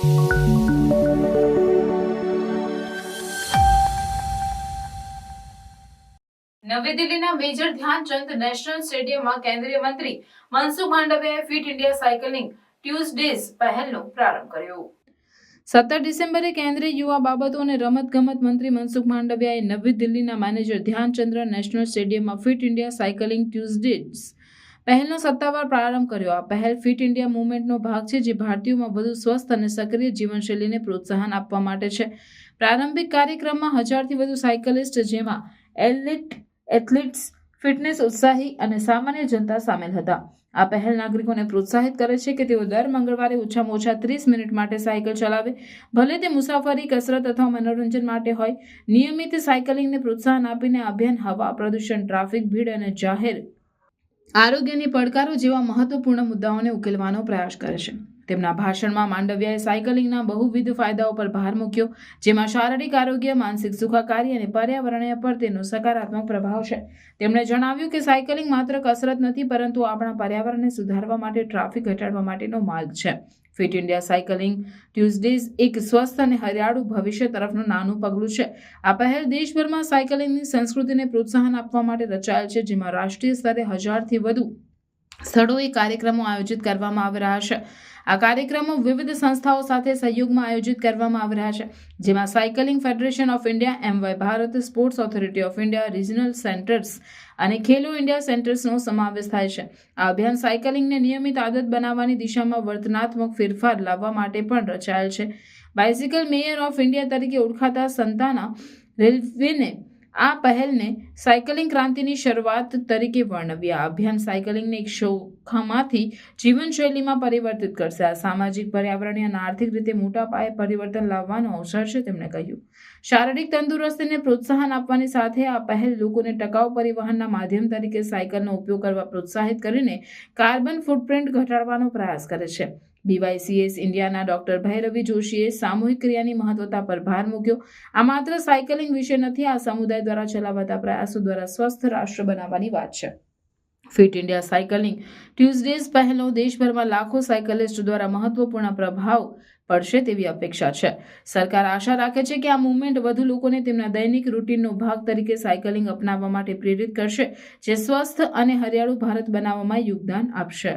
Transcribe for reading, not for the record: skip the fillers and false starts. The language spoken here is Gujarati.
નવી દિલ્હીના મેજર ધ્યાનચંદ નેશનલ સ્ટેડિયમમાં કેન્દ્રીય મંત્રી મનસુખ માંડવિયાએ ફિટ ઇન્ડિયા સાયકલિંગ ટ્યુઝડેઝ પહેલનો પ્રારંભ કર્યો। 17 ડિસેમ્બરે કેન્દ્રીય યુવા બાબતો અને રમતગમત મંત્રી મનસુખ માંડવિયાએ નવી દિલ્હીના મેજર ધ્યાનચંદ નેશનલ સ્ટેડિયમમાં ફિટ ઇન્ડિયા સાયકલિંગ ટ્યુઝડેઝ પહેલનો સત્તાવાર પ્રારંભ કર્યો। આ પહેલ ફિટ ઇન્ડિયા મૂવમેન્ટનો ભાગ છે, જે ભારતીયોમાં વધુ સ્વસ્થ અને સક્રિય જીવનશૈલીને પ્રોત્સાહન આપવા માટે છે। પ્રારંભિક કાર્યક્રમમાં 1000થી વધુ સાયકલિસ્ટ, જેમાં એથ્લીટ્સ, ફિટનેસ ઉત્સાહી અને સામાન્ય જનતા સામેલ હતા। આ પહેલ નાગરિકોને પ્રોત્સાહિત કરે છે કે તેઓ દર મંગળવારે ઓછામાં ઓછા 30 મિનિટ માટે સાયકલ ચલાવે, ભલે તે મુસાફરી, કસરત અથવા મનોરંજન માટે હોય। નિયમિત સાયકલિંગને પ્રોત્સાહન આપીને આ અભિયાન હવા પ્રદૂષણ, ટ્રાફિક ભીડ અને જાહેર આરોગ્યની પડકારો જેવા મહત્વપૂર્ણ મુદ્દાઓને ઉકેલવાનો પ્રયાસ કરે છે। તેમના ભાષણમાં માંડવિયાએ સાયકલિંગના બહુવિધ ફાયદાઓ પર ભાર મૂક્યો, જેમાં શારીરિક આરોગ્ય, માનસિક સુખાકારી અને પર્યાવરણીય પર તેનો સકારાત્મક પ્રભાવ છે। તેમણે જણાવ્યું કે સાયકલિંગ માત્ર કસરત નથી, પરંતુ આપણા પર્યાવરણને સુધારવા માટે, ટ્રાફિક ઘટાડવા માટેનો માર્ગ છે। ફિટ ઇન્ડિયા સાયકલિંગ ટ્યુઝડેઝ એક સ્વસ્થ અને હરિયાળું ભવિષ્ય તરફનું નાનું પગલું છે। આ પહેલ દેશભરમાં સાયકલિંગની સંસ્કૃતિને પ્રોત્સાહન આપવા માટે રચાયેલ છે, જેમાં રાષ્ટ્રીય સ્તરે 1000થી વધુ સ્થળોએ કાર્યક્રમો આયોજિત કરવામાં આવી રહ્યા છે। આ કાર્યક્રમો વિવિધ સંસ્થાઓ સાથે સહયોગમાં આયોજિત કરવામાં આવી રહ્યા છે, જેમાં cycling federation of India, MY Bharat, sports authority of India, regional centres અને ખેલો ઇન્ડિયા સેન્ટર્સનો સમાવેશ થાય છે। આ અભિયાન સાયકલિંગને નિયમિત આદત બનાવવાની દિશામાં વર્તનાત્મક ફેરફાર લાવવા માટે પણ રચાયેલ છે। બાઇસિકલ મેયર ઓફ ઇન્ડિયા તરીકે ઓળખાતા સંતાના રેલ્વેને આ પહેલને સાયકલિંગ ક્રાંતિની શરૂઆત તરીકે વર્ણવી। આ અભિયાન સાયકલિંગને એક શોખમાંથી જીવનશૈલીમાં પરિવર્તિત કરશે। આ સામાજિક, પર્યાવરણીય અને આર્થિક રીતે મોટા પાયે પરિવર્તન લાવવાનો અવસર છે, તેમણે કહ્યું। શારીરિક તંદુરસ્તીને પ્રોત્સાહન આપવાની સાથે આ પહેલ લોકોને ટકાઉ પરિવહનના માધ્યમ તરીકે સાયકલનો ઉપયોગ કરવા પ્રોત્સાહિત કરીને કાર્બન ફૂટપ્રિન્ટ ઘટાડવાનો પ્રયાસ કરે છે। BYCS ઇન્ડિયાના ડોક્ટર ભૈરવી જોશીએ સામૂહિક ક્રિયાની મહત્વતા પર ભાર મૂક્યો। આ માત્ર સાયકલિંગ વિશે નથી, આ સમુદાય દ્વારા ચલાવાતા પ્રયાસો દ્વારા સ્વસ્થ રાષ્ટ્ર બનાવવાની વાત છે। ફિટ ઇન્ડિયા સાયકલિંગ ટ્યુઝડેઝ પહેલો દેશભરમાં લાખો સાયકલિસ્ટ દ્વારા મહત્વપૂર્ણ પ્રભાવ પડશે તેવી અપેક્ષા છે। સરકાર આશા રાખે છે કે આ મૂવમેન્ટ વધુ લોકોને તેમના દૈનિક રૂટીનનો ભાગ તરીકે સાયકલિંગ અપનાવવા માટે પ્રેરિત કરશે, જે સ્વસ્થ અને હરિયાળું ભારત બનાવવામાં યોગદાન આપશે।